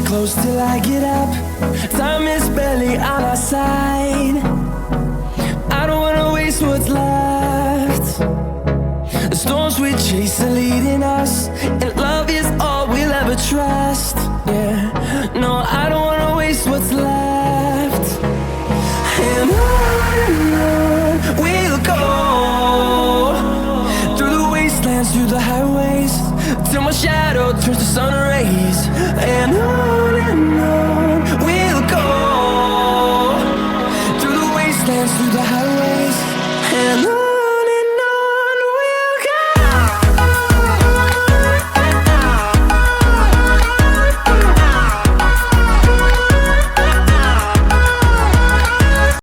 close till I get up. Time is barely on our side. I don't wanna waste what's left. The storms we chase are leading us, and love is all we'll ever trust. Yeah, no, I don't wanna waste what's left. And on we'll go, through the wastelands, through the highways, till my shadow turns to sun rays. And on we'll go, through the wastelands, through the highways,